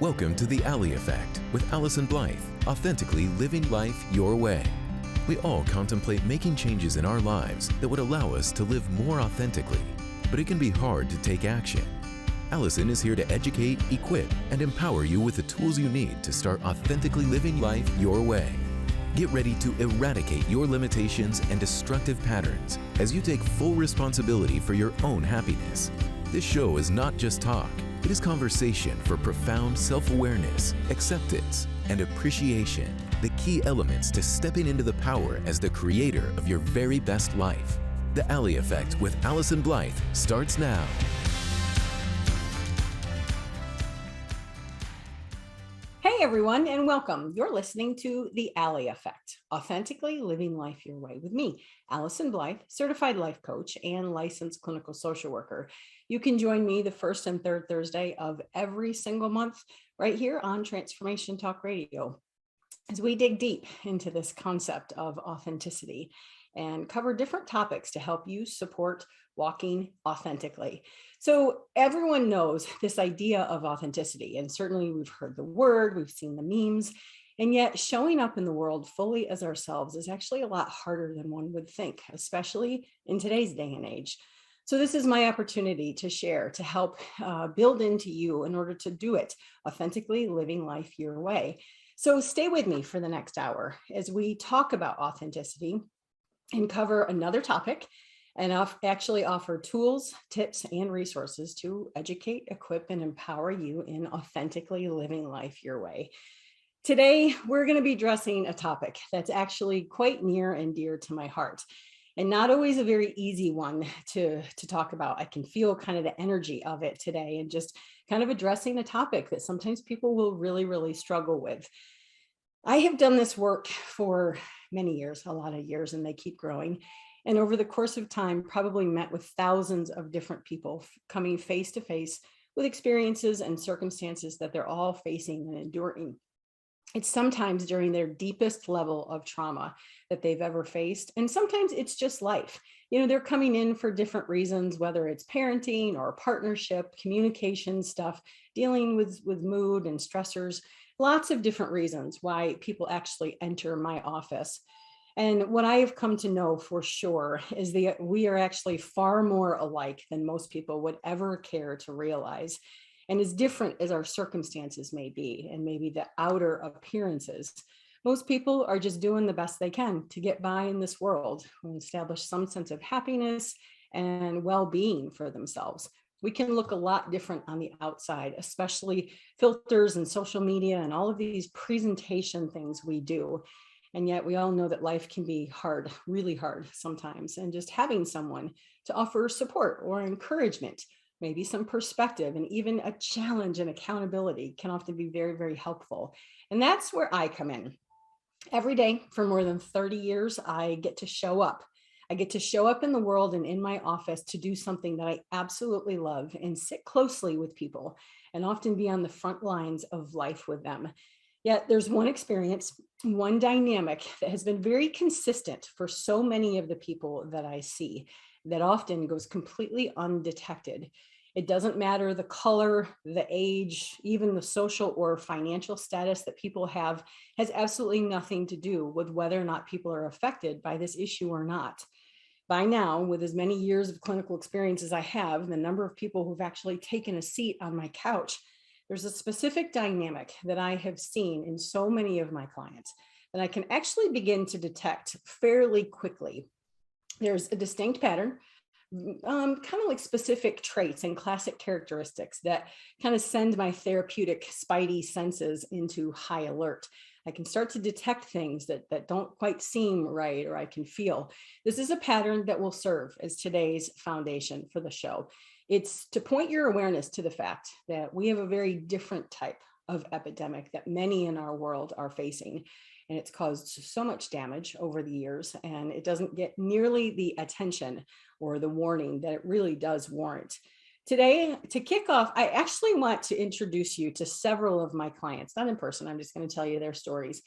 Welcome to the Ally Effect with Allyson Blythe, authentically living life your way. We all contemplate making changes in our lives that would allow us to live more authentically, but it can be hard to take action. Allyson is here to educate, equip, and empower you with the tools you need to start authentically living life your way. Get ready to eradicate your limitations and destructive patterns as you take full responsibility for your own happiness. This show is not just talk. It is conversation for profound self-awareness, acceptance, and appreciation, the key elements to stepping into the power as the creator of your very best life. The Ally Effect with Allyson Blythe starts now. Hey everyone, and welcome. You're listening to The Ally Effect, authentically living life your way with me, Allyson Blythe, certified life coach and licensed clinical social worker. You can join me the first and third Thursday of every single month right here on Transformation Talk Radio as we dig deep into this concept of authenticity and cover different topics to help you support walking authentically. So everyone knows this idea of authenticity, and certainly we've heard the word, we've seen the memes, and yet showing up in the world fully as ourselves is actually a lot harder than one would think, especially in today's day and age. So this is my opportunity to share, to help build into you in order to do it, authentically living life your way. So stay with me for the next hour as we talk about authenticity and cover another topic, and actually offer tools, tips, and resources to educate, equip, and empower you in authentically living life your way. Today, we're going to be addressing a topic that's actually quite near and dear to my heart, and not always a very easy one to talk about. I can feel kind of the energy of it today, and just kind of addressing a topic that sometimes people will really struggle with. I have done this work for many years, a lot of years, and they keep growing. And over the course of time, probably met with thousands of different people coming face to face with experiences and circumstances that they're all facing and enduring. It's sometimes during their deepest level of trauma that they've ever faced. And sometimes it's just life. You know, they're coming in for different reasons, whether it's parenting or partnership, communication stuff, dealing with mood and stressors, lots of different reasons why people actually enter my office. And what I have come to know for sure is that we are actually far more alike than most people would ever care to realize. And as different as our circumstances may be, and maybe the outer appearances, most people are just doing the best they can to get by in this world and establish some sense of happiness and well-being for themselves. We can look a lot different on the outside, especially filters and social media and all of these presentation things we do. And yet we all know that life can be hard, really hard sometimes. And just having someone to offer support or encouragement, maybe some perspective, and even a challenge and accountability can often be very helpful. And that's where I come in. Every day for more than 30 years, I get to show up. I get to show up in the world and in my office to do something that I absolutely love and sit closely with people and often be on the front lines of life with them. Yet there's one experience, one dynamic that has been very consistent for so many of the people that I see that often goes completely undetected. It doesn't matter the color, the age, even the social or financial status that people have has absolutely nothing to do with whether or not people are affected by this issue or not. By now, with as many years of clinical experience as I have, the number of people who've actually taken a seat on my couch, there's a specific dynamic that I have seen in so many of my clients that I can actually begin to detect fairly quickly. There's a distinct pattern, kind of like specific traits and classic characteristics that kind of send my therapeutic spidey senses into high alert. I can start to detect things that don't quite seem right, or I can feel. This is a pattern that will serve as today's foundation for the show. It's to point your awareness to the fact that we have a very different type of epidemic that many in our world are facing. And it's caused so much damage over the years, and it doesn't get nearly the attention or the warning that it really does warrant. Today, to kick off, I actually want to introduce you to several of my clients, not in person. I'm just going to tell you their stories.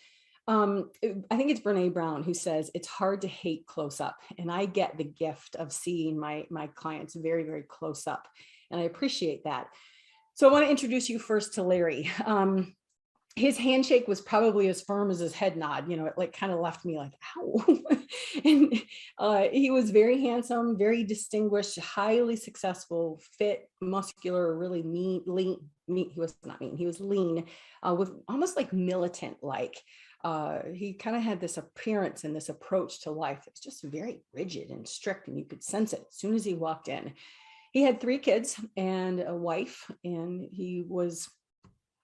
I think it's Brene Brown who says it's hard to hate close up. And I get the gift of seeing my clients very close up. And I appreciate that. So I want to introduce you first to Larry. His handshake was probably as firm as his head nod. It like kind of left me like, ow. And he was very handsome, very distinguished, highly successful, fit, muscular, really lean. He was not mean. He was lean, with almost like militant like. He kind of had this appearance and this approach to life that's just very rigid and strict, and you could sense it as soon as he walked in. He had 3 kids and a wife, and he was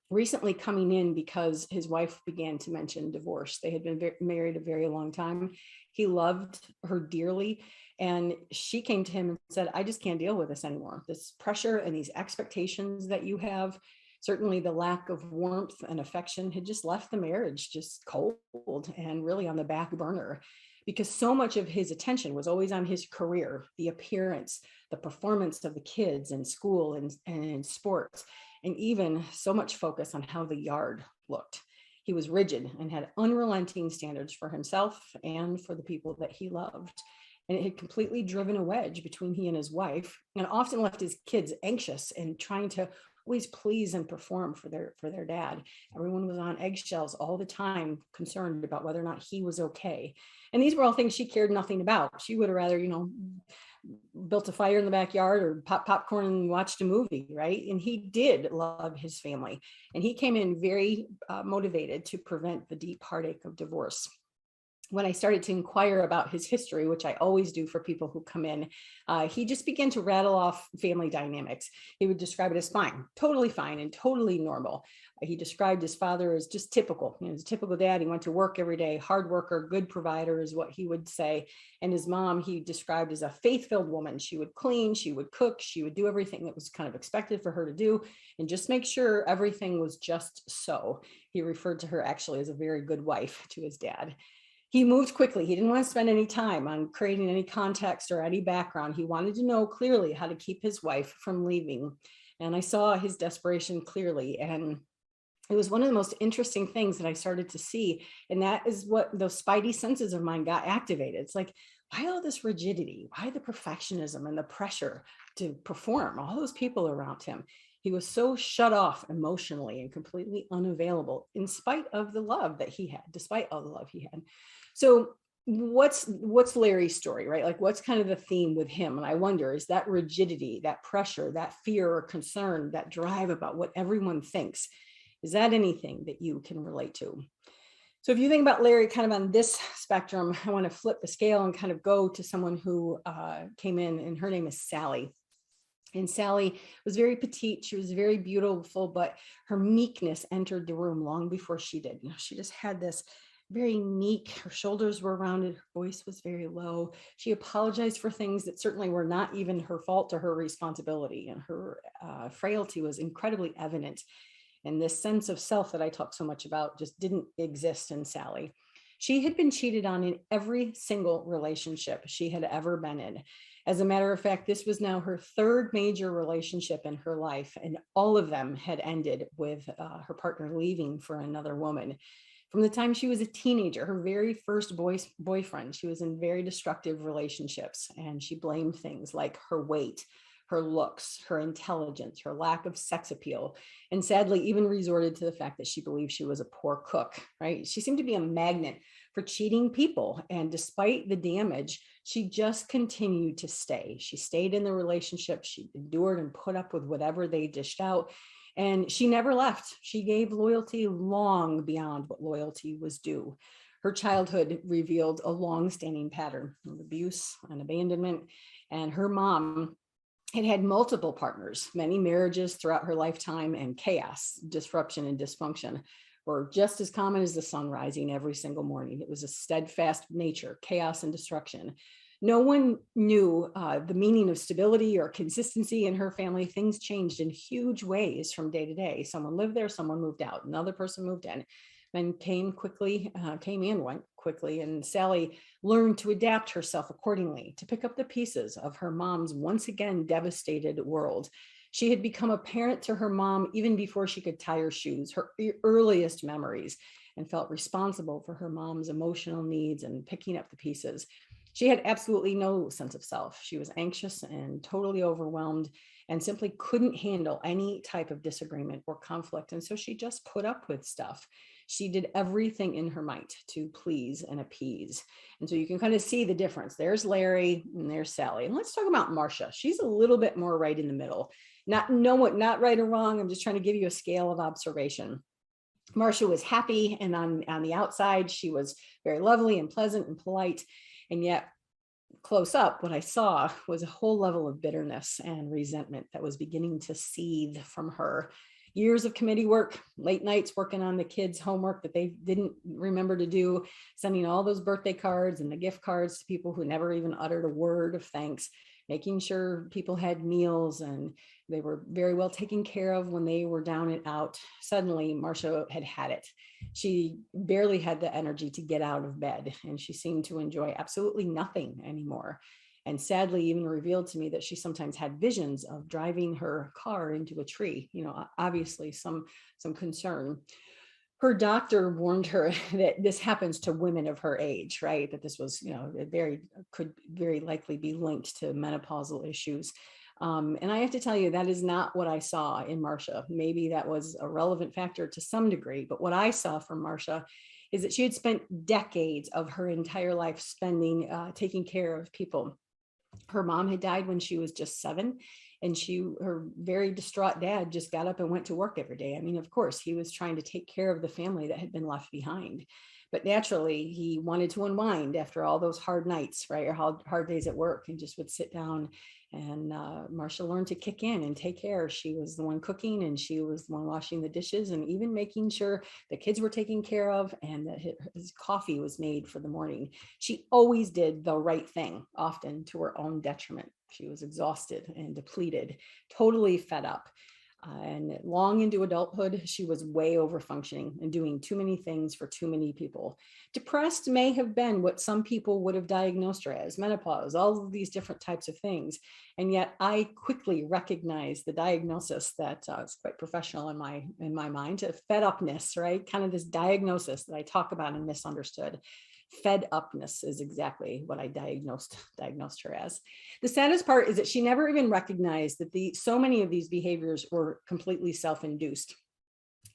recently coming in because his wife began to mention divorce. They had been married a very long time. He loved her dearly. And she came to him and said, I just can't deal with this anymore. This pressure and these expectations that you have, certainly the lack of warmth and affection had just left the marriage just cold and really on the back burner, because so much of his attention was always on his career, the appearance, the performance of the kids in school and in sports, and even so much focus on how the yard looked. He was rigid and had unrelenting standards for himself and for the people that he loved. And it had completely driven a wedge between he and his wife, and often left his kids anxious and trying to always please and perform for their dad. Everyone was on eggshells all the time, concerned about whether or not he was okay. And these were all things she cared nothing about. She would have rather, built a fire in the backyard or pop popcorn and watched a movie, right? And he did love his family. And he came in very motivated to prevent the deep heartache of divorce. When I started to inquire about his history, which I always do for people who come in, he just began to rattle off family dynamics. He would describe it as fine and totally normal. He described his father as just typical. He's a typical dad. He went to work every day, hard worker, good provider is what he would say. And his mom, he described as a faith-filled woman. She would clean, she would cook, she would do everything that was kind of expected for her to do, and just make sure everything was just so. He referred to her actually as a very good wife to his dad. He moved quickly. He didn't want to spend any time on creating any context or any background. He wanted to know clearly how to keep his wife from leaving. And I saw his desperation clearly. And it was one of the most interesting things that I started to see. And that is what those spidey senses of mine got activated. It's like, why all this rigidity? Why the perfectionism and the pressure to perform? All those people around him. He was so shut off emotionally and completely unavailable in spite of the love that he had, despite all the love he had. So what's Larry's story, right? Like, what's kind of the theme with him? And I wonder, is that rigidity, that pressure, that fear or concern, that drive about what everyone thinks, is that anything that you can relate to? So if you think about Larry kind of on this spectrum, I want to flip the scale and kind of go to someone who came in, and her name is Sally. And Sally was very petite. She was very beautiful, but her meekness entered the room long before she did. She just had this very meek. Her shoulders were rounded. Her voice was very low. She apologized for things that certainly were not even her fault or her responsibility. And her frailty was incredibly evident. And this sense of self that I talk so much about just didn't exist in Sally. She had been cheated on in every single relationship she had ever been in. As a matter of fact, this was now her 3rd major relationship in her life, and all of them had ended with her partner leaving for another woman. From the time she was a teenager, her very first boyfriend, she was in very destructive relationships, and she blamed things like her weight, her looks, her intelligence, her lack of sex appeal, and sadly even resorted to the fact that she believed she was a poor cook, right? She seemed to be a magnet for cheating people, and despite the damage, she just continued to stay. She stayed in the relationship, she endured and put up with whatever they dished out, and she never left. She gave loyalty long beyond what loyalty was due. Her childhood revealed a long-standing pattern of abuse and abandonment, and her mom had had multiple partners, many marriages throughout her lifetime, and chaos, disruption, and dysfunction were just as common as the sun rising every single morning. It was a steadfast nature, chaos and destruction. No one knew the meaning of stability or consistency in her family. Things changed in huge ways from day to day. Someone lived there, someone moved out, another person moved in. Men came and went quickly, and Sally learned to adapt herself accordingly, to pick up the pieces of her mom's once again devastated world. She had become a parent to her mom even before she could tie her shoes, her earliest memories, and felt responsible for her mom's emotional needs and picking up the pieces. She had absolutely no sense of self. She was anxious and totally overwhelmed. and simply couldn't handle any type of disagreement or conflict. And so she just put up with stuff. She did everything in her might to please and appease. And so you can kind of see the difference. There's Larry and there's Sally. And let's talk about Marcia. She's a little bit more right in the middle. Not right or wrong. I'm just trying to give you a scale of observation. Marcia was happy, and on the outside, she was very lovely and pleasant and polite. And yet close up, what I saw was a whole level of bitterness and resentment that was beginning to seethe from her. Years of committee work, late nights working on the kids' homework that they didn't remember to do, sending all those birthday cards and the gift cards to people who never even uttered a word of thanks, making sure people had meals and they were very well taken care of when they were down and out. Suddenly, Marcia had it. She barely had the energy to get out of bed, and she seemed to enjoy absolutely nothing anymore. And sadly, even revealed to me that she sometimes had visions of driving her car into a tree, obviously some concern. Her doctor warned her that this happens to women of her age, right? That this was, could very likely be linked to menopausal issues. And I have to tell you, that is not what I saw in Marcia. Maybe that was a relevant factor to some degree, but what I saw from Marcia is that she had spent decades of her entire life spending taking care of people. Her mom had died when she was just 7, and her very distraught dad just got up and went to work every day. I mean, of course, he was trying to take care of the family that had been left behind. But naturally, he wanted to unwind after all those hard nights, right, or hard days at work, and just would sit down. And Marcia learned to kick in and take care. She was the one cooking, and she was the one washing the dishes, and even making sure the kids were taken care of and that his coffee was made for the morning. She always did the right thing, often to her own detriment. She was exhausted and depleted, totally fed up. And long into adulthood, she was way over functioning and doing too many things for too many people. Depressed may have been what some people would have diagnosed her as, menopause, all of these different types of things. And yet I quickly recognized the diagnosis that is quite professional in my mind, fed upness, right? Kind of this diagnosis that I talk about and misunderstood. Fed upness is exactly what I diagnosed her as. The saddest part is that she never even recognized that so many of these behaviors were completely self-induced.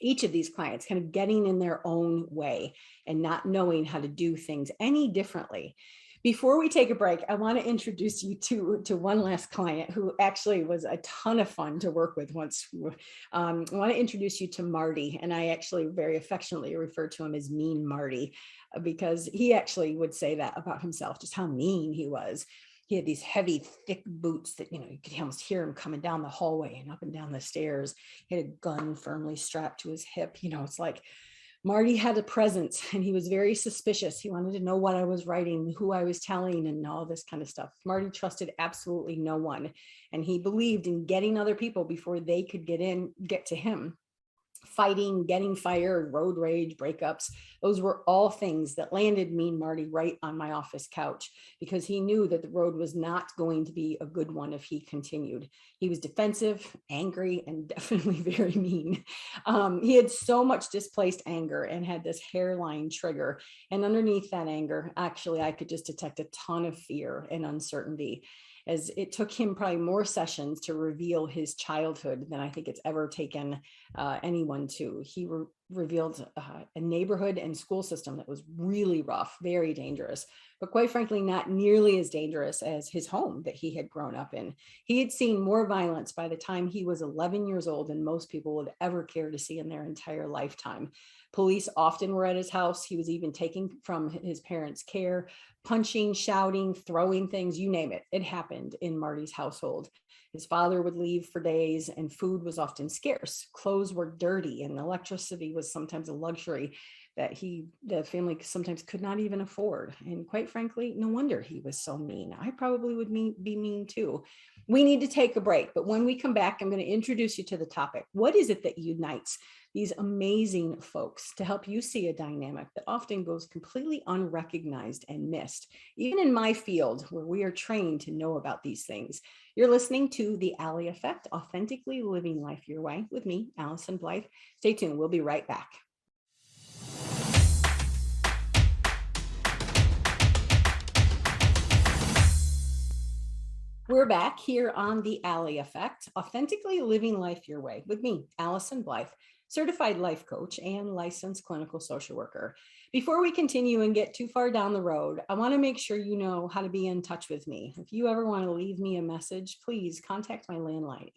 Each of these clients kind of getting in their own way and not knowing how to do things any differently. Before we take a break, I want to introduce you to one last client who actually was a ton of fun to work with once. I want to introduce you to Marty, and I actually very affectionately refer to him as Mean Marty, because he actually would say that about himself, just how mean he was. He had these heavy, thick boots that, you could almost hear him coming down the hallway and up and down the stairs. He had a gun firmly strapped to his hip. It's like Marty had a presence, and he was very suspicious. He wanted to know what I was writing, who I was telling, and all this kind of stuff. Marty trusted absolutely no one, and he believed in getting other people before they could get to him. Fighting, getting fired, road rage, breakups, those were all things that landed Mean Marty right on my office couch, because he knew that the road was not going to be a good one if he continued. He was defensive, angry, and definitely very mean. He had so much displaced anger and had this hairline trigger. And underneath that anger, actually, I could just detect a ton of fear and uncertainty, as it took him probably more sessions to reveal his childhood than I think it's ever taken anyone to. He revealed a neighborhood and school system that was really rough, very dangerous, but quite frankly, not nearly as dangerous as his home that he had grown up in. He had seen more violence by the time he was 11 years old than most people would ever care to see in their entire lifetime. Police often were at his house. He was even taken from his parents' care, punching, shouting, throwing things, you name it. It happened in Marty's household. His father would leave for days, and food was often scarce. Clothes were dirty, and electricity was sometimes a luxury that the family sometimes could not even afford. And quite frankly, no wonder he was so mean. I probably would be mean too. We need to take a break, but when we come back, I'm going to introduce you to the topic. What is it that unites these amazing folks to help you see a dynamic that often goes completely unrecognized and missed, even in my field where we are trained to know about these things? You're listening to The Ally Effect, Authentically Living Life Your Way, with me, Allyson Blythe. Stay tuned. We'll be right back. We're back here on the Ally Effect, authentically living life your way with me, Allyson Blythe, certified life coach and licensed clinical social worker. Before we continue and get too far down the road, I want to make sure you know how to be in touch with me. If you ever want to leave me a message, please contact my landline,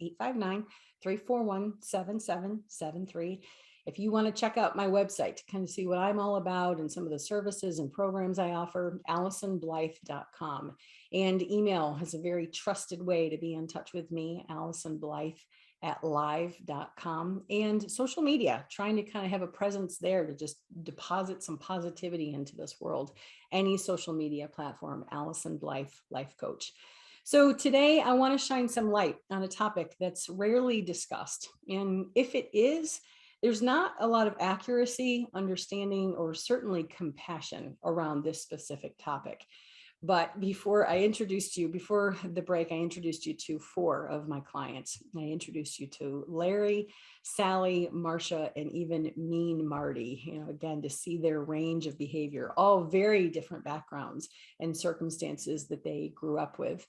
859-341-7773. If you want to check out my website to kind of see what I'm all about and some of the services and programs I offer, AllysonBlythe.com. And email is a very trusted way to be in touch with me, AllysonBlythe@live.com. And social media, trying to kind of have a presence there to just deposit some positivity into this world. Any social media platform, Allyson Blythe, life coach. So today I want to shine some light on a topic that's rarely discussed. And if it is, there's not a lot of accuracy, understanding, or certainly compassion around this specific topic. But before the break, I introduced you to 4 of my clients. I introduced you to Larry, Sally, Marcia, and even Mean Marty, again, to see their range of behavior, all very different backgrounds and circumstances that they grew up with.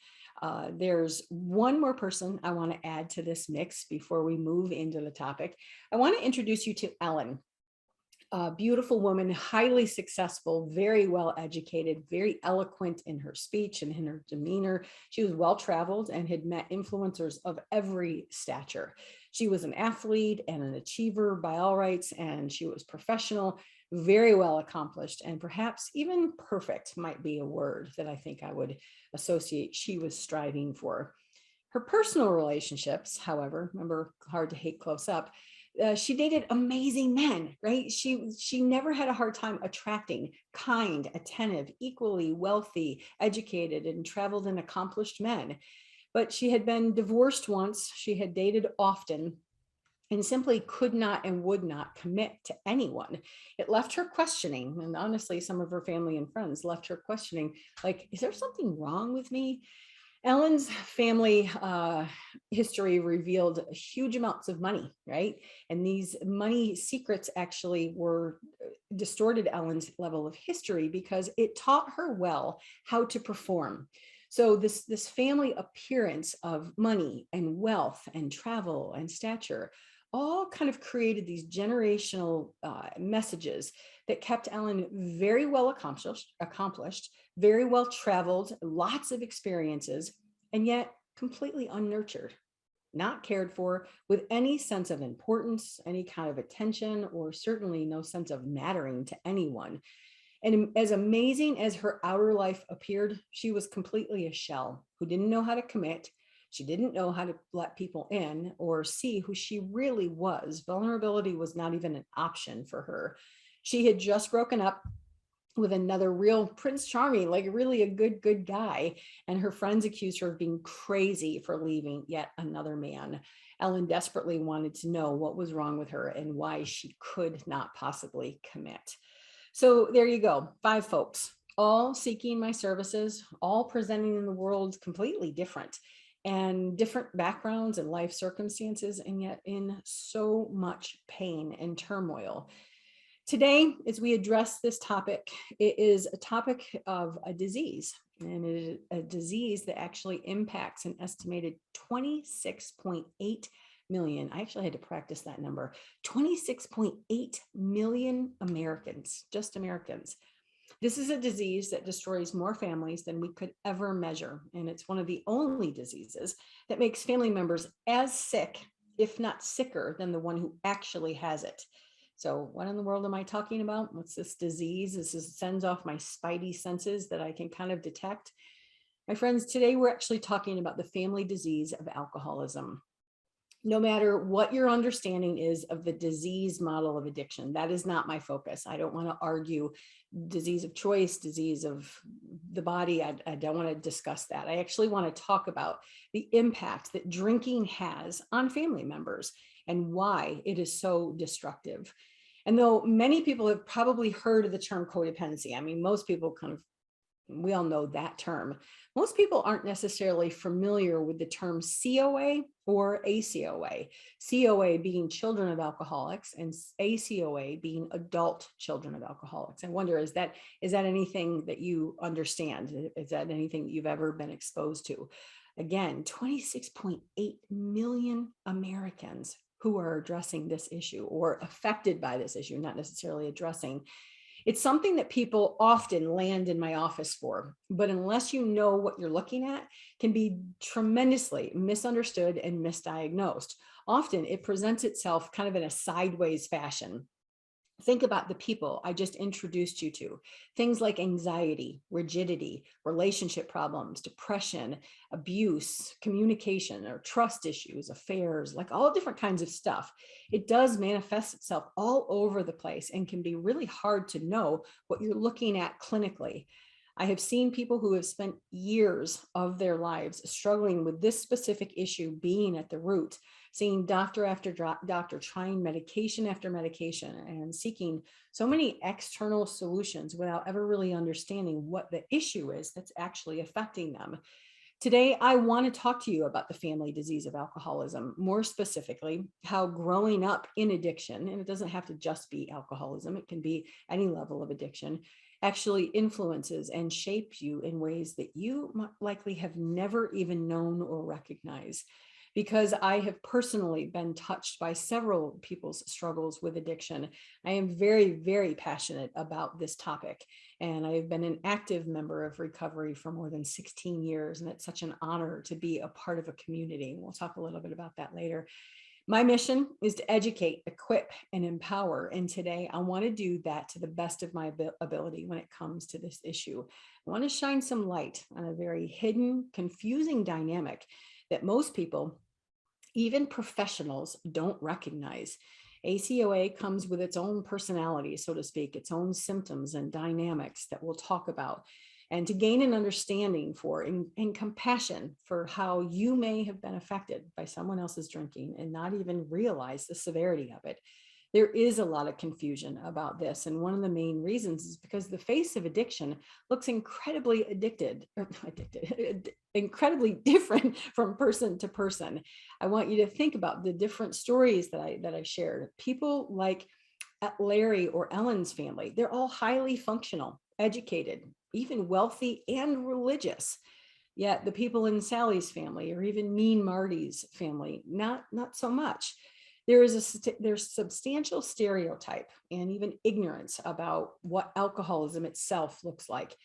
There's one more person I want to add to this mix before we move into the topic. I want to introduce you to Ellen. A beautiful woman, highly successful, very well educated, very eloquent in her speech and in her demeanor. She was well traveled and had met influencers of every stature. She was an athlete and an achiever by all rights, and she was professional, very well accomplished, and perhaps even perfect might be a word that I think I would associate she was striving for. Her personal relationships, however, remember, hard to hate close up, she dated amazing men, right? She never had a hard time attracting kind, attentive, equally wealthy, educated, and traveled and accomplished men. But she had been divorced once, she had dated often, and simply could not and would not commit to anyone. It left her questioning, and honestly, some of her family and friends left her questioning, like, is there something wrong with me? Ellen's family history revealed huge amounts of money, right? And these money secrets actually distorted Ellen's level of history because it taught her well how to perform. So this family appearance of money and wealth and travel and stature all kind of created these generational messages that kept Ellen very well accomplished, very well traveled, lots of experiences, and yet completely unnurtured, not cared for, with any sense of importance, any kind of attention, or certainly no sense of mattering to anyone. And as amazing as her outer life appeared, she was completely a shell who didn't know how to commit. She didn't know how to let people in or see who she really was. Vulnerability was not even an option for her. She had just broken up with another real Prince Charming, like really a good guy. And her friends accused her of being crazy for leaving yet another man. Ellen desperately wanted to know what was wrong with her and why she could not possibly commit. So there you go, 5 folks, all seeking my services, all presenting in the world completely different and different backgrounds and life circumstances, and yet in so much pain and turmoil. Today, as we address this topic, it is a topic of a disease, and it is a disease that actually impacts an estimated 26.8 million. I actually had to practice that number. 26.8 million Americans, just Americans. This is a disease that destroys more families than we could ever measure. And it's one of the only diseases that makes family members as sick, if not sicker, than the one who actually has it. So what in the world am I talking about? What's this disease? Sends off my spidey senses that I can kind of detect. My friends, today we're actually talking about the family disease of alcoholism. No matter what your understanding is of the disease model of addiction, that is not my focus. I don't want to argue disease of choice, disease of the body. I don't want to discuss that. I actually want to talk about the impact that drinking has on family members and why it is so destructive. And though many people have probably heard of the term codependency, I mean, most people we all know that term. Most people aren't necessarily familiar with the term COA or ACOA. COA being children of alcoholics and ACOA being adult children of alcoholics. I wonder, is that anything that you understand? Is that anything that you've ever been exposed to? Again, 26.8 million Americans who are addressing this issue or affected by this issue, not necessarily addressing. It's something that people often land in my office for, but unless you know what you're looking at, can be tremendously misunderstood and misdiagnosed. Often it presents itself kind of in a sideways fashion. Think about the people I just introduced you to. Things like anxiety, rigidity, relationship problems, depression, abuse, communication or trust issues, affairs, like all different kinds of stuff. It does manifest itself all over the place and can be really hard to know what you're looking at clinically. I have seen people who have spent years of their lives struggling with this specific issue being at the root, seeing doctor after doctor, trying medication after medication, and seeking so many external solutions without ever really understanding what the issue is that's actually affecting them. Today, I want to talk to you about the family disease of alcoholism, more specifically, how growing up in addiction, and it doesn't have to just be alcoholism, it can be any level of addiction, actually influences and shapes you in ways that you likely have never even known or recognized. Because I have personally been touched by several people's struggles with addiction, I am very, very passionate about this topic. And I've been an active member of recovery for more than 16 years. And it's such an honor to be a part of a community. We'll talk a little bit about that later. My mission is to educate, equip, and empower. And today I want to do that to the best of my ability when it comes to this issue. I want to shine some light on a very hidden, confusing dynamic that most people, even professionals, don't recognize. ACOA comes with its own personality, so to speak, its own symptoms and dynamics that we'll talk about. And to gain an understanding for and compassion for how you may have been affected by someone else's drinking and not even realize the severity of it. There is a lot of confusion about this. And one of the main reasons is because the face of addiction looks incredibly incredibly different from person to person. I want you to think about the different stories that I shared. People like Larry or Ellen's family, they're all highly functional, educated, even wealthy and religious. Yet the people in Sally's family or even Mean Marty's family, not so much. There's substantial stereotype and even ignorance about what alcoholism itself looks like.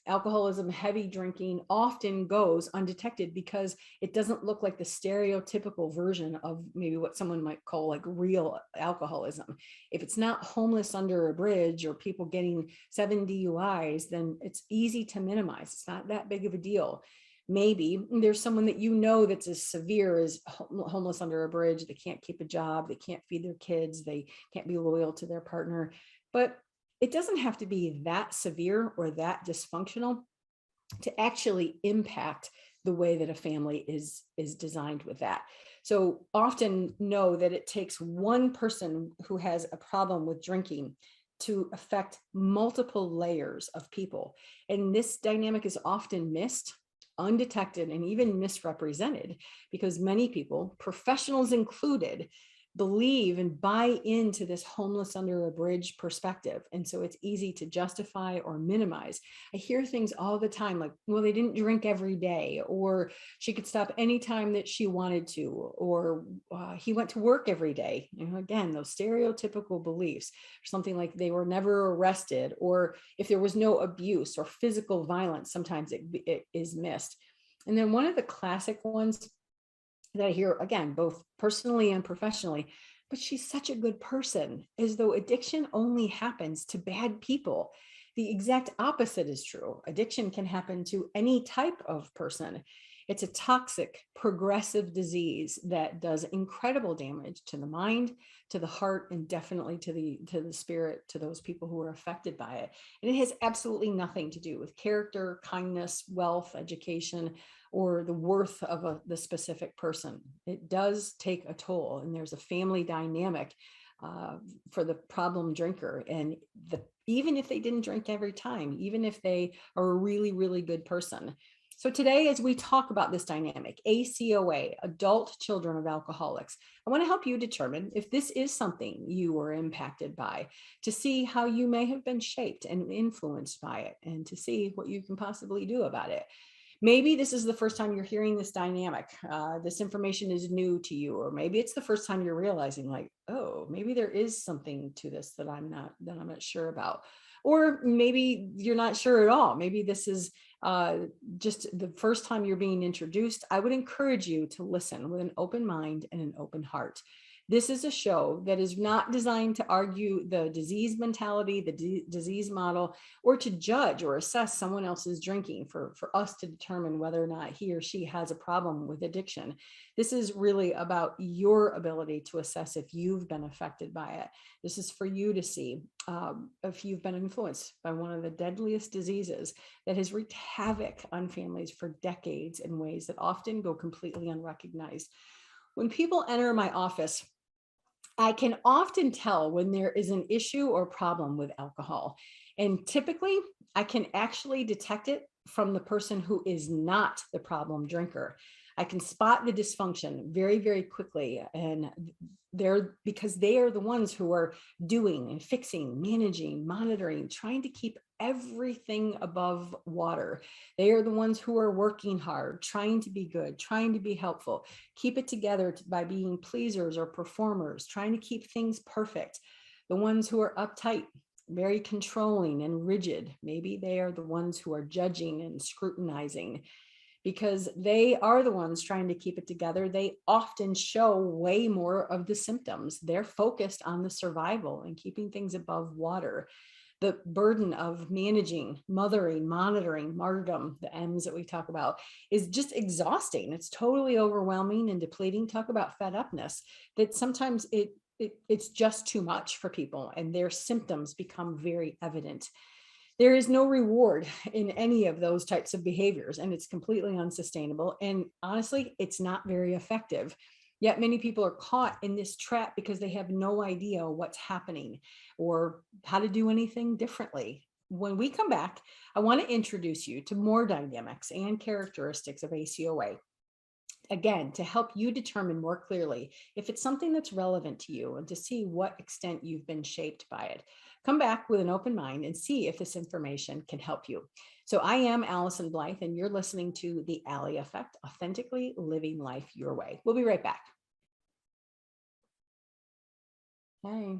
Alcoholism, heavy drinking often goes undetected because it doesn't look like the stereotypical version of maybe what someone might call like real alcoholism. If it's not homeless under a bridge or people getting 7 DUIs, then it's easy to minimize. It's not that big of a deal. Maybe there's someone that you know that's as severe as homeless under a bridge. They can't keep a job, they can't feed their kids, they can't be loyal to their partner. But it doesn't have to be that severe or that dysfunctional to actually impact the way that a family is designed with that. So often know that it takes one person who has a problem with drinking to affect multiple layers of people. And this dynamic is often missed, undetected, and even misrepresented because many people, professionals included, believe and buy into this homeless under a bridge perspective. And so it's easy to justify or minimize. I hear things all the time like, well, they didn't drink every day, or she could stop anytime that she wanted to, or he went to work every day. You know, again, those stereotypical beliefs, something like they were never arrested, or if there was no abuse or physical violence, sometimes it is missed. And then one of the classic ones that I hear, again, both personally and professionally, but she's such a good person, as though addiction only happens to bad people. The exact opposite is true. Addiction can happen to any type of person. It's a toxic, progressive disease that does incredible damage to the mind, to the heart, and definitely to the spirit, to those people who are affected by it. And it has absolutely nothing to do with character, kindness, wealth, education, or the worth of the specific person. It does take a toll, and there's a family dynamic for the problem drinker. And even if they didn't drink every time, even if they are a really, really good person. So today, as we talk about this dynamic, ACOA, adult children of alcoholics, I want to help you determine if this is something you were impacted by, to see how you may have been shaped and influenced by it, and to see what you can possibly do about it. Maybe this is the first time you're hearing this dynamic. This information is new to you, or maybe it's the first time you're realizing like, oh, maybe there is something to this that I'm not sure about. Or maybe you're not sure at all. Maybe this is just the first time you're being introduced. I would encourage you to listen with an open mind and an open heart. This is a show that is not designed to argue the disease mentality, the disease model, or to judge or assess someone else's drinking for us to determine whether or not he or she has a problem with addiction. This is really about your ability to assess if you've been affected by it. This is for you to see if you've been influenced by one of the deadliest diseases that has wreaked havoc on families for decades in ways that often go completely unrecognized. When people enter my office, I can often tell when there is an issue or problem with alcohol. And typically, I can actually detect it from the person who is not the problem drinker. I can spot the dysfunction very, very quickly. And because they are the ones who are doing and fixing, managing, monitoring, trying to keep everything above water. They are the ones who are working hard, trying to be good, trying to be helpful, keep it together by being pleasers or performers, trying to keep things perfect. The ones who are uptight, very controlling and rigid. Maybe they are the ones who are judging and scrutinizing. Because they are the ones trying to keep it together, they often show way more of the symptoms. They're focused on the survival and keeping things above water. The burden of managing, mothering, monitoring, martyrdom, the M's that we talk about, is just exhausting. It's totally overwhelming and depleting. Talk about fed upness, that sometimes it's just too much for people and their symptoms become very evident. There is no reward in any of those types of behaviors, and it's completely unsustainable. And honestly, it's not very effective. Yet many people are caught in this trap because they have no idea what's happening or how to do anything differently. When we come back, I want to introduce you to more dynamics and characteristics of ACOA. Again, to help you determine more clearly if it's something that's relevant to you and to see what extent you've been shaped by it. Come back with an open mind and see if this information can help you. So I am Allyson Blythe, and you're listening to The Ally Effect, Authentically Living Life Your Way. We'll be right back. Hey.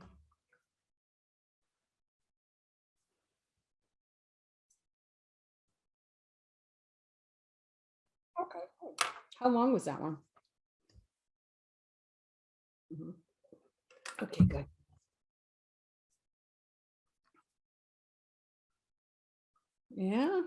Okay. Cool. How long was that one? Mhm. Okay, good. Yeah,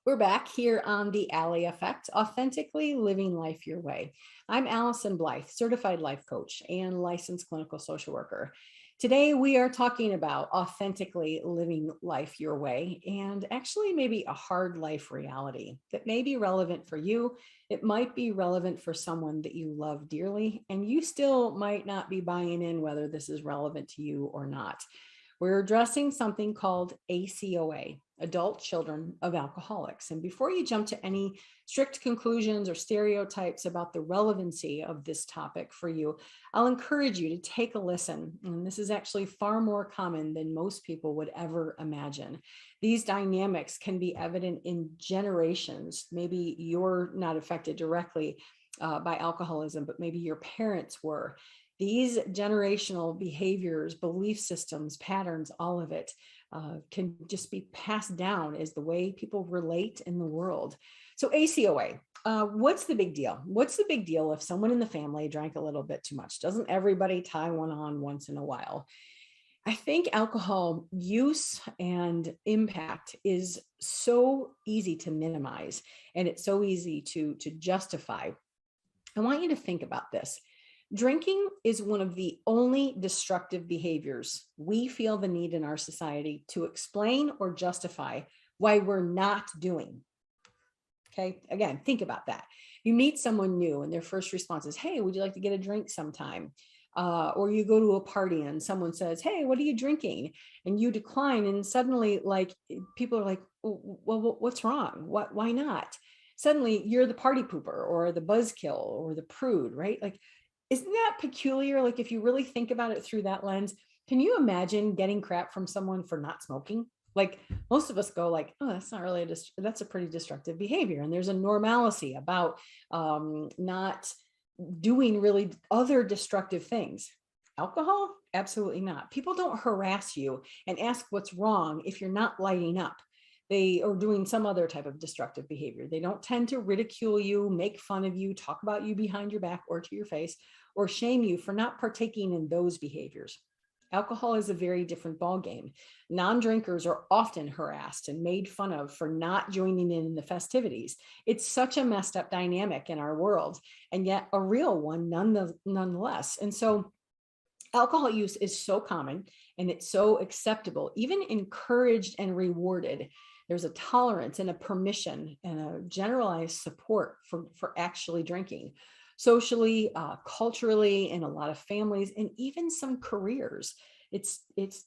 we're back here on The Ally Effect, Authentically Living Life Your Way. I'm Allyson Blythe, certified life coach and licensed clinical social worker. Today, we are talking about authentically living life your way, and actually maybe a hard life reality that may be relevant for you. It might be relevant for someone that you love dearly, and you still might not be buying in whether this is relevant to you or not. We're addressing something called ACOA, Adult Children of Alcoholics. And before you jump to any strict conclusions or stereotypes about the relevancy of this topic for you, I'll encourage you to take a listen. And this is actually far more common than most people would ever imagine. These dynamics can be evident in generations. Maybe you're not affected directly by alcoholism, but maybe your parents were. These generational behaviors, belief systems, patterns, all of it can just be passed down as the way people relate in the world. So ACOA, what's the big deal? What's the big deal if someone in the family drank a little bit too much? Doesn't everybody tie one on once in a while? I think alcohol use and impact is so easy to minimize, and it's so easy to justify. I want you to think about this. Drinking is one of the only destructive behaviors we feel the need in our society to explain or justify why we're not doing. Okay, again, think about that. You meet someone new and their first response is, hey, would you like to get a drink sometime? Or you go to a party and someone says, hey, what are you drinking? And you decline, and suddenly like people are like, well, what's wrong? Why not? Suddenly you're the party pooper or the buzzkill or the prude, right? Like, isn't that peculiar? Like, if you really think about it through that lens, Can you imagine getting crap from someone for not smoking? Like most of us go like, oh, that's not really that's a pretty destructive behavior. And there's a normalcy about not doing really other destructive things. Alcohol? Absolutely not. People don't harass you and ask what's wrong if you're not lighting up. They are doing some other type of destructive behavior. They don't tend to ridicule you, make fun of you, talk about you behind your back or to your face, or shame you for not partaking in those behaviors. Alcohol is a very different ballgame. Non-drinkers are often harassed and made fun of for not joining in the festivities. It's such a messed up dynamic in our world, and yet a real one nonetheless. And so alcohol use is so common and it's so acceptable, even encouraged and rewarded. There's a tolerance and a permission and a generalized support for actually drinking. Socially, culturally, in a lot of families, and even some careers. It's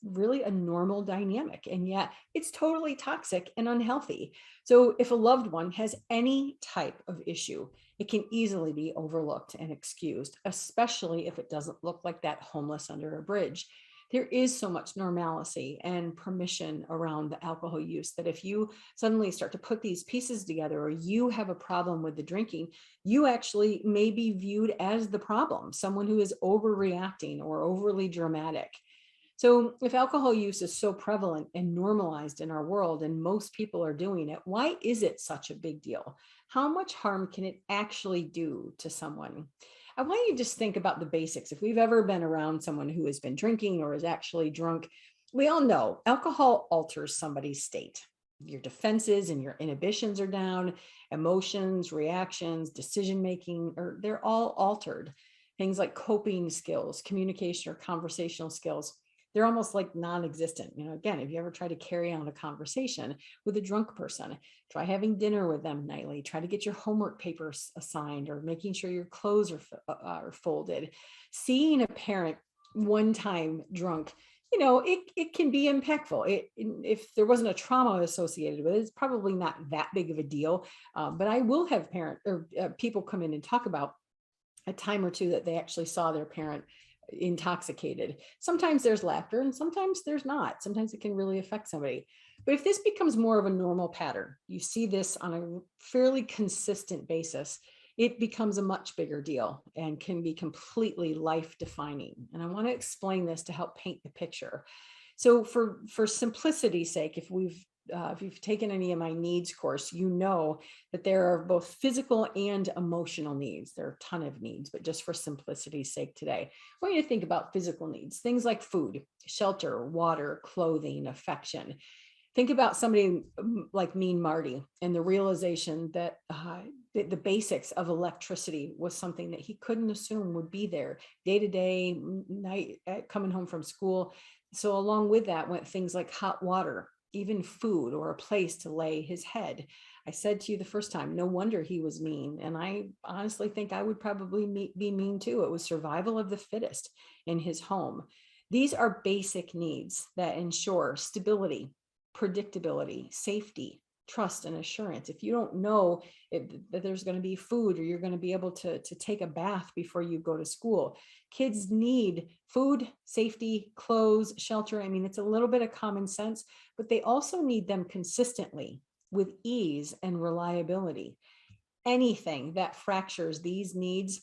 really a normal dynamic, and yet it's totally toxic and unhealthy. So if a loved one has any type of issue, it can easily be overlooked and excused, especially if it doesn't look like that homeless under a bridge. There is so much normalcy and permission around the alcohol use that if you suddenly start to put these pieces together, or you have a problem with the drinking, you actually may be viewed as the problem, someone who is overreacting or overly dramatic. So if alcohol use is so prevalent and normalized in our world, and most people are doing it, why is it such a big deal? How much harm can it actually do to someone? I want you to just think about the basics. If we've ever been around someone who has been drinking or is actually drunk, we all know alcohol alters somebody's state. Your defenses and your inhibitions are down, emotions, reactions, decision-making, or they're all altered. Things like coping skills, communication or conversational skills, they're almost like non-existent. Again, if you ever try to carry on a conversation with a drunk person, try having dinner with them nightly, try to get your homework papers assigned, or making sure your clothes are folded. Seeing a parent one time drunk, it can be impactful. If there wasn't a trauma associated with it, it's probably not that big of a deal. But I will have people come in and talk about a time or two that they actually saw their parent intoxicated. Sometimes there's laughter and sometimes there's not. Sometimes it can really affect somebody. But if this becomes more of a normal pattern, you see this on a fairly consistent basis, it becomes a much bigger deal and can be completely life-defining. And I want to explain this to help paint the picture. So for simplicity's sake, if you've taken any of my needs course, you know that there are both physical and emotional needs. There are a ton of needs, but just for simplicity's sake today, I want you to think about physical needs, things like food, shelter, water, clothing, affection. Think about somebody like Mean Marty and the realization that the basics of electricity was something that he couldn't assume would be there day to day, night, coming home from school. So along with that went things like hot water, even food, or a place to lay his head. I said to you the first time, no wonder he was mean. And I honestly think I would probably be mean too. It was survival of the fittest in his home. These are basic needs that ensure stability, predictability, safety, trust, and assurance. If you don't know that there's going to be food, or you're going to be able to take a bath before you go to school, kids need food, safety, clothes, shelter. I mean, it's a little bit of common sense, but they also need them consistently with ease and reliability. Anything that fractures these needs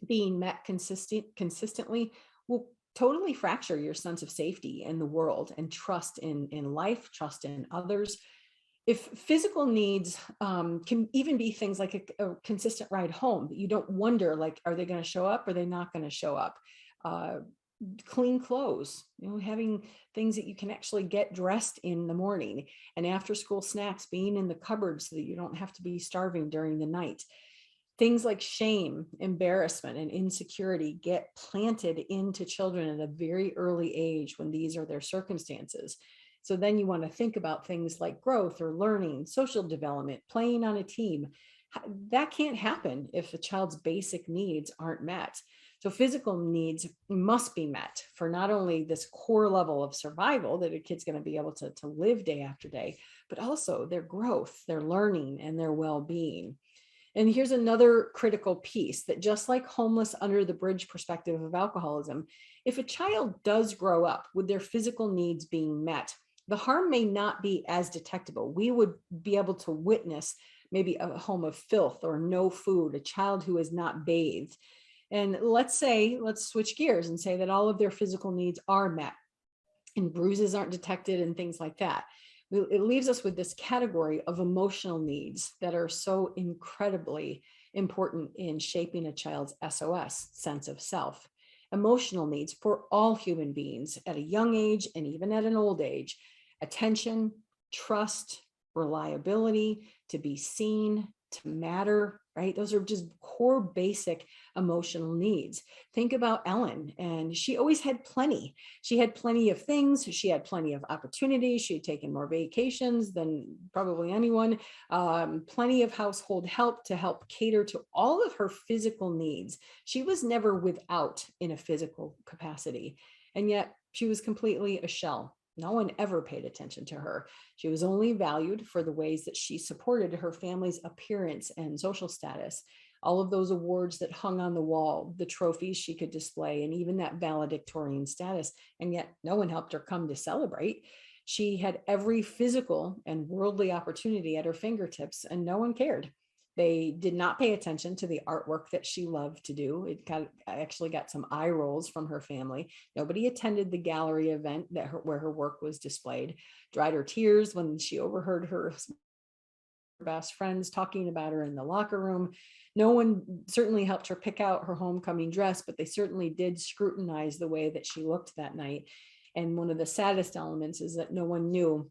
being met consistently will totally fracture your sense of safety in the world and trust in life, trust in others. If physical needs can even be things like a consistent ride home, you don't wonder, like, are they going to show up? Or are they not going to show up? Clean clothes, having things that you can actually get dressed in the morning, and after school snacks being in the cupboard so that you don't have to be starving during the night. Things like shame, embarrassment, and insecurity get planted into children at a very early age when these are their circumstances. So then you want to think about things like growth or learning, social development, playing on a team. That can't happen if a child's basic needs aren't met. So physical needs must be met for not only this core level of survival that a kid's going to be able to live day after day, but also their growth, their learning, and their well-being. And here's another critical piece, that just like homeless under the bridge perspective of alcoholism, if a child does grow up with their physical needs being met, the harm may not be as detectable. We would be able to witness maybe a home of filth or no food, a child who is not bathed. And let's switch gears and say that all of their physical needs are met and bruises aren't detected and things like that. It leaves us with this category of emotional needs that are so incredibly important in shaping a child's SOS, sense of self. Emotional needs for all human beings at a young age and even at an old age: attention, trust, reliability, to be seen, to matter, right? Those are just core basic emotional needs. Think about Ellen, and she always had plenty. She had plenty of things. She had plenty of opportunities. She had taken more vacations than probably anyone. Plenty of household help to help cater to all of her physical needs. She was never without in a physical capacity. And yet she was completely a shell. No one ever paid attention to her. She was only valued for the ways that she supported her family's appearance and social status. All of those awards that hung on the wall, the trophies she could display, and even that valedictorian status. And yet no one helped her come to celebrate. She had every physical and worldly opportunity at her fingertips, and no one cared. They did not pay attention to the artwork that she loved to do. I actually got some eye rolls from her family. Nobody attended the gallery event where her work was displayed. Dried her tears when she overheard her best friends talking about her in the locker room. No one certainly helped her pick out her homecoming dress, but they certainly did scrutinize the way that she looked that night. And one of the saddest elements is that no one knew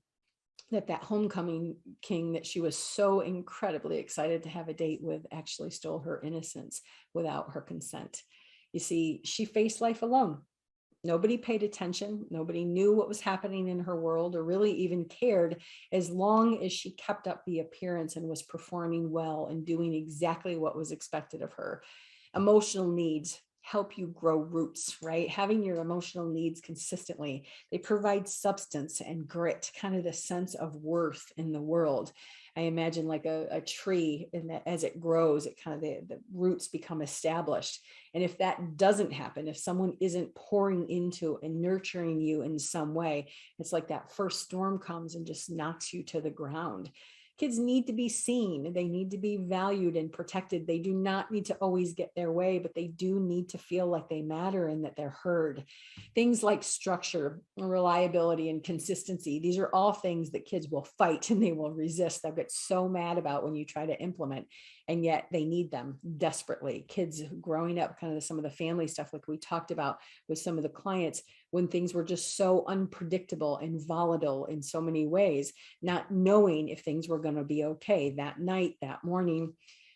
that homecoming king that she was so incredibly excited to have a date with actually stole her innocence without her consent. You see, she faced life alone. Nobody paid attention. Nobody knew what was happening in her world or really even cared, as long as she kept up the appearance and was performing well and doing exactly what was expected of her. Emotional needs help you grow roots, right? Having your emotional needs consistently, they provide substance and grit, kind of the sense of worth in the world. I imagine like a tree, and that as it grows, it kind of the roots become established. And if that doesn't happen, if someone isn't pouring into and nurturing you in some way, it's like that first storm comes and just knocks you to the ground. Kids need to be seen. They need to be valued and protected. They do not need to always get their way, but they do need to feel like they matter and that they're heard. Things like structure, reliability, and consistency, these are all things that kids will fight and they will resist. They'll get so mad about when you try to implement, and yet they need them desperately. Kids growing up, kind of some of the family stuff like we talked about with some of the clients, when things were just so unpredictable and volatile in so many ways, not knowing if things were going to be okay that night, that morning.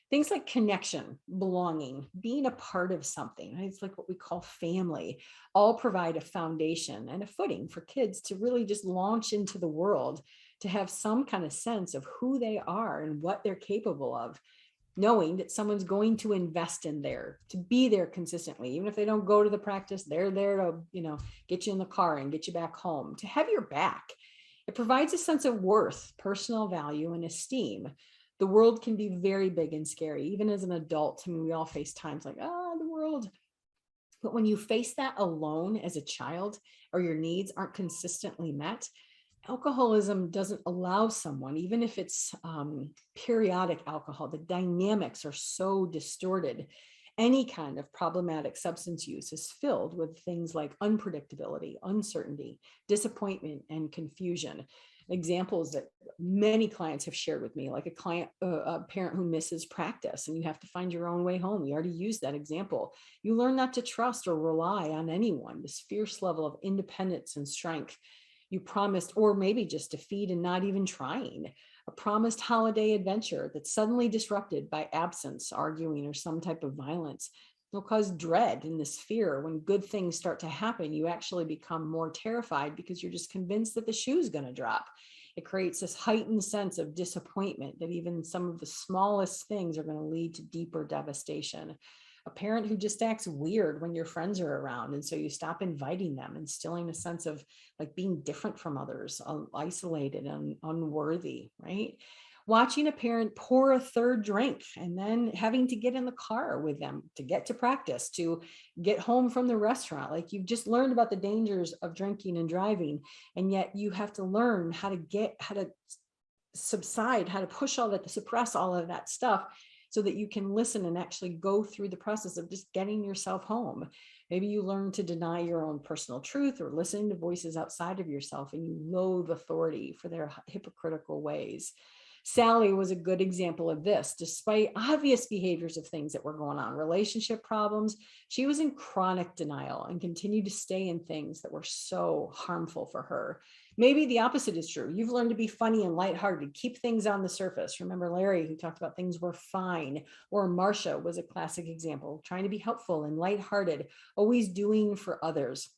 Things like connection, belonging, being a part of something, right? It's like what we call family, all provide a foundation and a footing for kids to really just launch into the world, to have some kind of sense of who they are and what they're capable of, knowing that someone's going to invest in there, to be there consistently. Even if they don't go to the practice, they're there to, get you in the car and get you back home, to have your back. It provides a sense of worth, personal value, and esteem. The world can be very big and scary, even as an adult. I mean, we all face times like, the world. But when you face that alone as a child, or your needs aren't consistently met, alcoholism doesn't allow someone, even if it's periodic alcohol, the dynamics are so distorted. Any kind of problematic substance use is filled with things like unpredictability, uncertainty, disappointment, and confusion. Examples that many clients have shared with me, like a parent who misses practice and you have to find your own way home. We already used that example. You learn not to trust or rely on anyone, this fierce level of independence and strength you promised, or maybe just defeat and not even trying. A promised holiday adventure that's suddenly disrupted by absence, arguing, or some type of violence. It'll cause dread and this fear. When good things start to happen, you actually become more terrified because you're just convinced that the shoe's going to drop. It creates this heightened sense of disappointment that even some of the smallest things are going to lead to deeper devastation. A parent who just acts weird when your friends are around, and so you stop inviting them, instilling a sense of like being different from others, isolated and unworthy, right? watching a parent pour a third drink and then having to get in the car with them to get to practice, to get home from the restaurant. Like, you've just learned about the dangers of drinking and driving, and yet you have to learn how to subside, how to push all that, to suppress all of that stuff so that you can listen and actually go through the process of just getting yourself home. Maybe you learn to deny your own personal truth or listening to voices outside of yourself, and you loathe authority for their hypocritical ways. Sally was a good example of this. Despite obvious behaviors of things that were going on, relationship problems, she was in chronic denial and continued to stay in things that were so harmful for her. Maybe the opposite is true. You've learned to be funny and lighthearted, keep things on the surface. Remember Larry, who talked about things were fine, or Marcia was a classic example, trying to be helpful and lighthearted, always doing for others.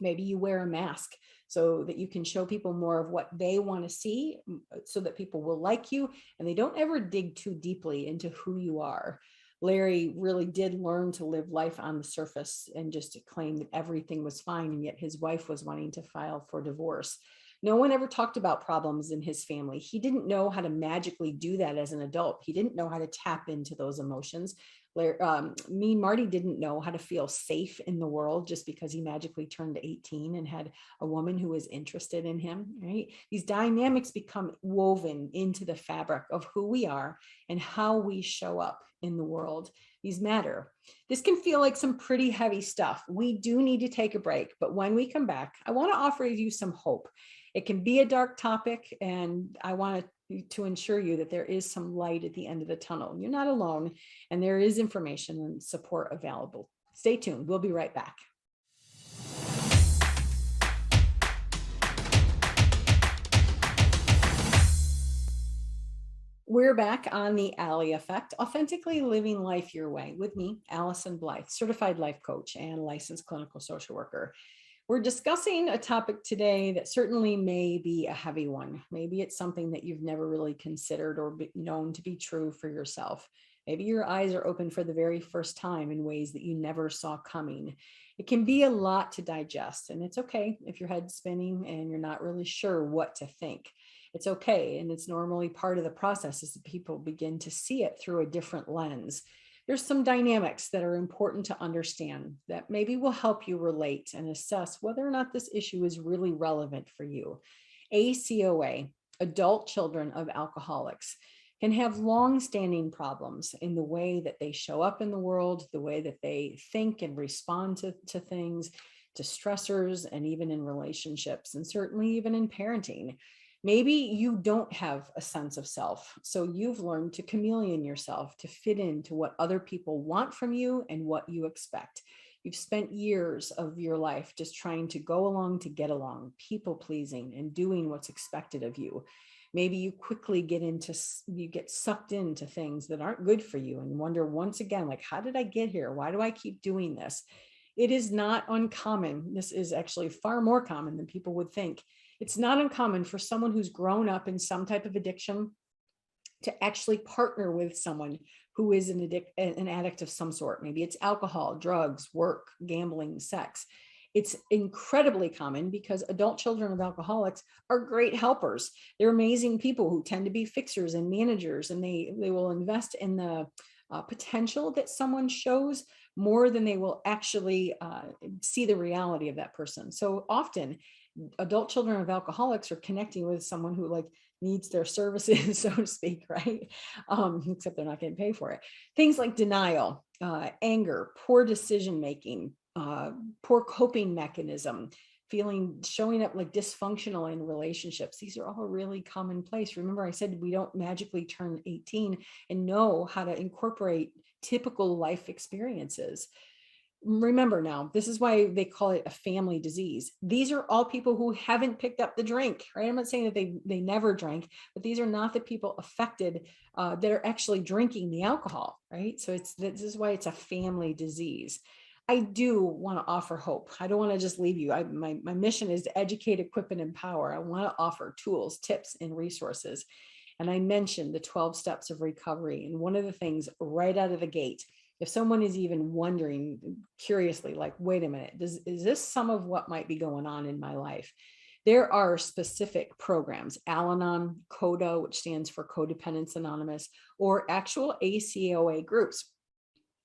Maybe you wear a mask so that you can show people more of what they want to see, so that people will like you and they don't ever dig too deeply into who you are. Larry really did learn to live life on the surface and just to claim that everything was fine, and yet his wife was wanting to file for divorce. No one ever talked about problems in his family. He didn't know how to magically do that as an adult. He didn't know how to tap into those emotions. Marty didn't know how to feel safe in the world just because he magically turned 18 and had a woman who was interested in him, right? These dynamics become woven into the fabric of who we are and how we show up in the world. These matter. This can feel like some pretty heavy stuff. We do need to take a break, but when we come back, I want to offer you some hope. It can be a dark topic, and I want to ensure you that there is some light at the end of the tunnel. You're not alone, and there is information and support available. Stay tuned. We'll be right back. We're back on the Ally Effect, authentically living life your way, with me, Allyson Blythe, certified life coach and licensed clinical social worker. We're discussing a topic today that certainly may be a heavy one. Maybe it's something that you've never really considered or known to be true for yourself. Maybe your eyes are open for the very first time in ways that you never saw coming. It can be a lot to digest, and it's okay if your head's spinning and you're not really sure what to think. It's okay, and it's normally part of the process as people begin to see it through a different lens. There's some dynamics that are important to understand that maybe will help you relate and assess whether or not this issue is really relevant for you. ACOA, adult children of alcoholics, can have long-standing problems in the way that they show up in the world, the way that they think and respond to things, to stressors, and even in relationships, and certainly even in parenting. Maybe you don't have a sense of self, so you've learned to chameleon yourself to fit into what other people want from you and what you expect. You've spent years of your life just trying to go along to get along, people pleasing, and doing what's expected of you. Maybe you quickly get sucked into things that aren't good for you and wonder once again, like, how did I get here? Why do I keep doing this? It is not uncommon. This is actually far more common than people would think. It's not uncommon for someone who's grown up in some type of addiction to actually partner with someone who is an addict of some sort. Maybe it's alcohol, drugs, work, gambling, sex. It's incredibly common because adult children of alcoholics are great helpers. They're amazing people who tend to be fixers and managers, and they will invest in the potential that someone shows more than they will actually see the reality of that person. So often, adult children of alcoholics are connecting with someone who needs their services, so to speak, right? Except they're not getting paid for it. Things like denial, anger, poor decision-making, poor coping mechanism, showing up like dysfunctional in relationships. These are all really commonplace. Remember, I said we don't magically turn 18 and know how to incorporate typical life experiences. Remember now, this is why they call it a family disease. These are all people who haven't picked up the drink, right? I'm not saying that they never drank, but these are not the people affected that are actually drinking the alcohol, right? So this is why it's a family disease. I do want to offer hope. I don't want to just leave you. My mission is to educate, equip, and empower. I want to offer tools, tips, and resources. And I mentioned the 12 steps of recovery. And one of the things right out of the gate, if someone is even wondering curiously, like, wait a minute, is this some of what might be going on in my life? There are specific programs, Al-Anon, CODA, which stands for Codependence Anonymous, or actual ACOA groups.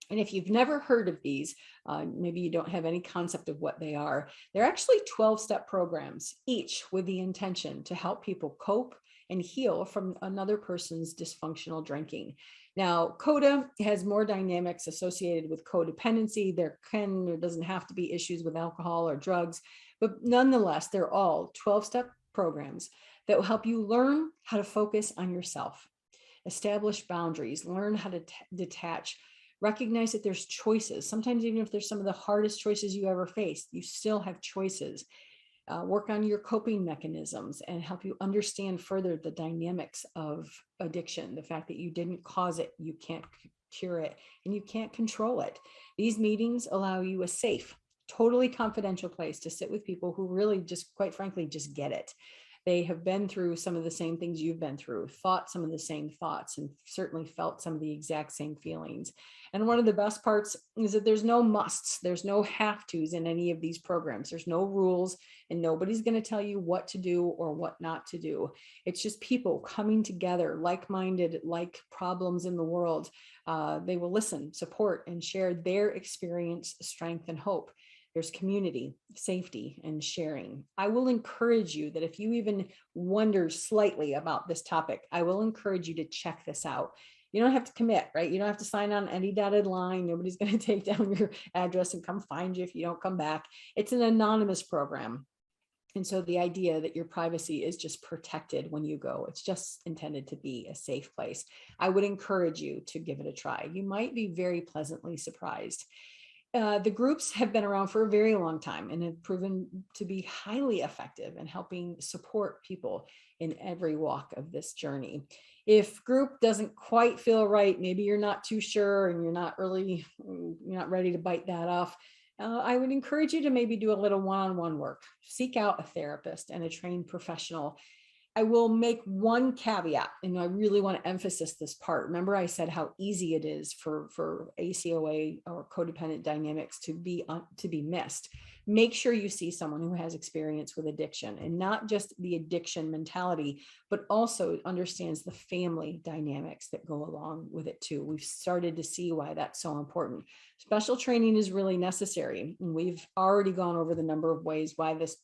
And if you've never heard of these, maybe you don't have any concept of what they are, they're actually 12-step programs, each with the intention to help people cope and heal from another person's dysfunctional drinking. Now, CODA has more dynamics associated with codependency. There doesn't have to be issues with alcohol or drugs, but nonetheless, they're all 12-step programs that will help you learn how to focus on yourself, establish boundaries, learn how to detach, recognize that there's choices. Sometimes even if there's some of the hardest choices you ever faced, you still have choices. Work on your coping mechanisms and help you understand further the dynamics of addiction, the fact that you didn't cause it, you can't cure it, and you can't control it. These meetings allow you a safe, totally confidential place to sit with people who really just, quite frankly, just get it. They have been through some of the same things you've been through, thought some of the same thoughts, and certainly felt some of the exact same feelings. And one of the best parts is that there's no musts, there's no have tos in any of these programs. There's no rules, and nobody's going to tell you what to do or what not to do. It's just people coming together, like-minded, like problems in the world. They will listen, support, and share their experience, strength, and hope. There's community, safety, and sharing. I will encourage you that if you even wonder slightly about this topic, I will encourage you to check this out. You don't have to commit, right? You don't have to sign on any dotted line. Nobody's going to take down your address and come find you if you don't come back. It's an anonymous program. And so the idea that your privacy is just protected when you go, it's just intended to be a safe place. I would encourage you to give it a try. You might be very pleasantly surprised. The groups have been around for a very long time and have proven to be highly effective in helping support people in every walk of this journey. If group doesn't quite feel right, maybe you're not too sure and you're not ready to bite that off, I would encourage you to maybe do a little one-on-one work. Seek out a therapist and a trained professional. I will make one caveat, and I really want to emphasize this part. Remember, I said how easy it is for ACOA or codependent dynamics to be missed. Make sure you see someone who has experience with addiction, and not just the addiction mentality, but also understands the family dynamics that go along with it too. We've started to see why that's so important. Special training is really necessary, and we've already gone over the number of ways why this,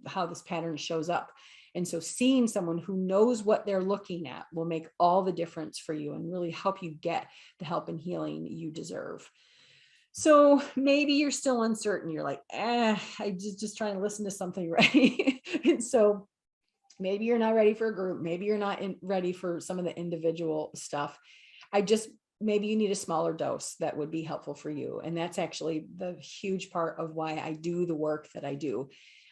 how this pattern shows up. And so seeing someone who knows what they're looking at will make all the difference for you and really help you get the help and healing you deserve. So maybe you're still uncertain. You're like, I just trying to listen to something, right? And so maybe you're not ready for a group. Maybe you're not ready for some of the individual stuff. Maybe you need a smaller dose that would be helpful for you. And that's actually the huge part of why I do the work that I do.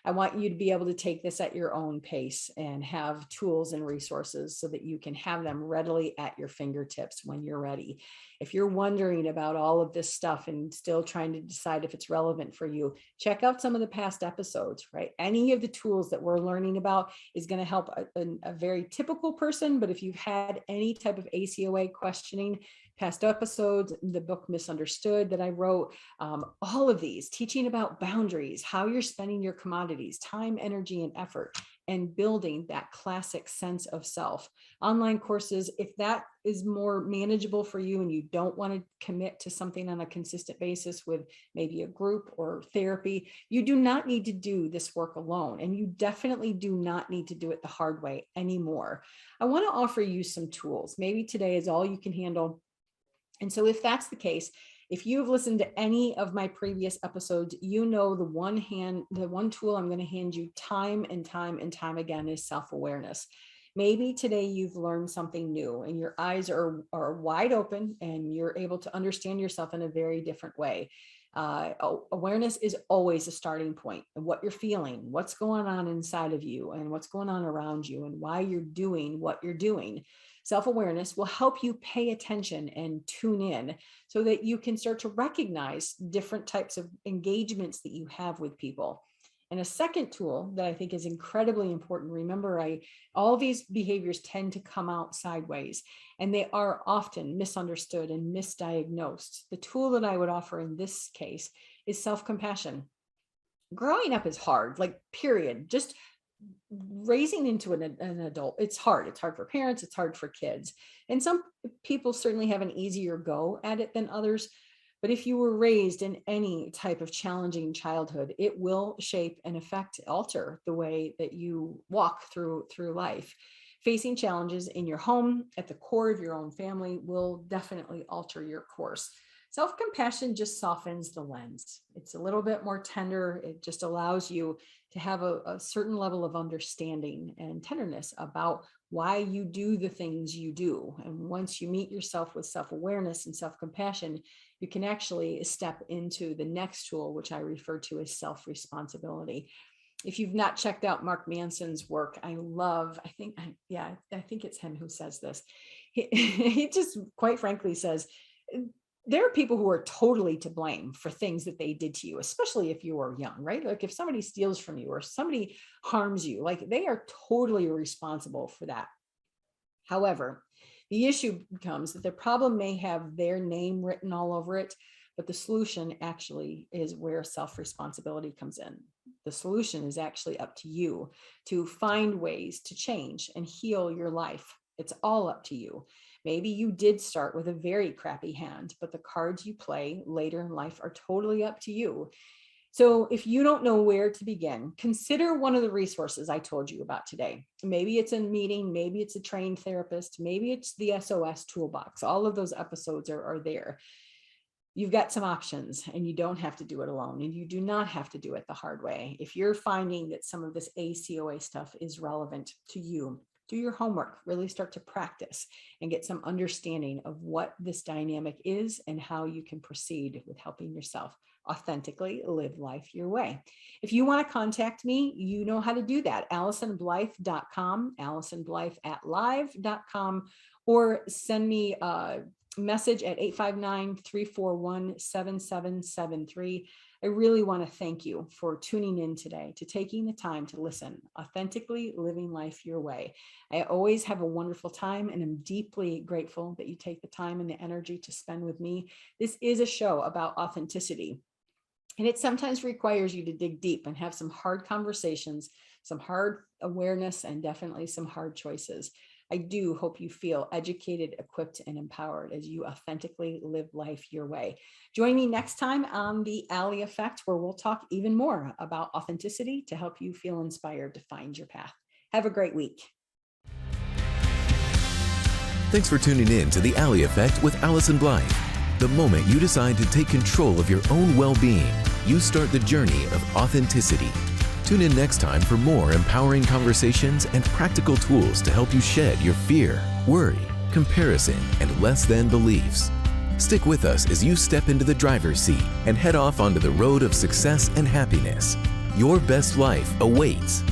I want you to be able to take this at your own pace and have tools and resources so that you can have them readily at your fingertips when you're ready. If you're wondering about all of this stuff and still trying to decide if it's relevant for you, check out some of the past episodes, right? Any of the tools that we're learning about is going to help a very typical person. But if you've had any type of ACOA questioning, past episodes, the book Misunderstood that I wrote, all of these teaching about boundaries, how you're spending your commodities, time, energy, and effort, and building that classic sense of self. Online courses, if that is more manageable for you and you don't want to commit to something on a consistent basis with maybe a group or therapy, you do not need to do this work alone. And you definitely do not need to do it the hard way anymore. I want to offer you some tools. Maybe today is all you can handle. And so if that's the case, if you've listened to any of my previous episodes, you know the one tool I'm going to hand you time and time again is self-awareness. Maybe today you've learned something new and your eyes are wide open and you're able to understand yourself in a very different way. Awareness is always a starting point of what you're feeling, what's going on inside of you and what's going on around you and why you're doing what you're doing. Self-awareness will help you pay attention and tune in so that you can start to recognize different types of engagements that you have with people. And a second tool that I think is incredibly important, remember, all these behaviors tend to come out sideways and they are often misunderstood and misdiagnosed. The tool that I would offer in this case is self-compassion. growing up is hard, like period. Just raising into an adult, it's hard. It's hard for parents, it's hard for kids. And some people certainly have an easier go at it than others. But if you were raised in any type of challenging childhood, it will shape and alter the way that you walk through life. Facing challenges in your home, at the core of your own family, will definitely alter your course. Self-compassion just softens the lens. It's a little bit more tender. It just allows you to have a certain level of understanding and tenderness about why you do the things you do. And once you meet yourself with self-awareness and self-compassion, you can actually step into the next tool, which I refer to as self-responsibility. If you've not checked out Mark Manson's work, I think it's him who says this. He just quite frankly says, there are people who are totally to blame for things that they did to you, especially if you were young, right? Like if somebody steals from you or somebody harms you, like they are totally responsible for that. However, the issue becomes that the problem may have their name written all over it, but the solution actually is where self-responsibility comes in. The solution is actually up to you to find ways to change and heal your life. It's all up to you. Maybe you did start with a very crappy hand, but the cards you play later in life are totally up to you. So if you don't know where to begin, consider one of the resources I told you about today. Maybe it's a meeting, maybe it's a trained therapist, maybe it's the SOS toolbox. All of those episodes are there. You've got some options and you don't have to do it alone, and you do not have to do it the hard way. If you're finding that some of this ACOA stuff is relevant to you, do your homework, really start to practice and get some understanding of what this dynamic is and how you can proceed with helping yourself authentically live life your way. If you want to contact me, you know how to do that. AllysonBlythe.com, AllysonBlythe@live.com, or send me a message at 859-341-7773. I really want to thank you for tuning in today, to taking the time to listen, authentically living life your way. I always have a wonderful time, and I'm deeply grateful that you take the time and the energy to spend with me. This is a show about authenticity, and it sometimes requires you to dig deep and have some hard conversations, some hard awareness, and definitely some hard choices. I do hope you feel educated, equipped, and empowered as you authentically live life your way. Join me next time on The Ally Effect, where we'll talk even more about authenticity to help you feel inspired to find your path. Have a great week. Thanks for tuning in to The Ally Effect with Allyson Blythe. The moment you decide to take control of your own well-being, you start the journey of authenticity. Tune in next time for more empowering conversations and practical tools to help you shed your fear, worry, comparison, and less than beliefs. Stick with us as you step into the driver's seat and head off onto the road of success and happiness. Your best life awaits.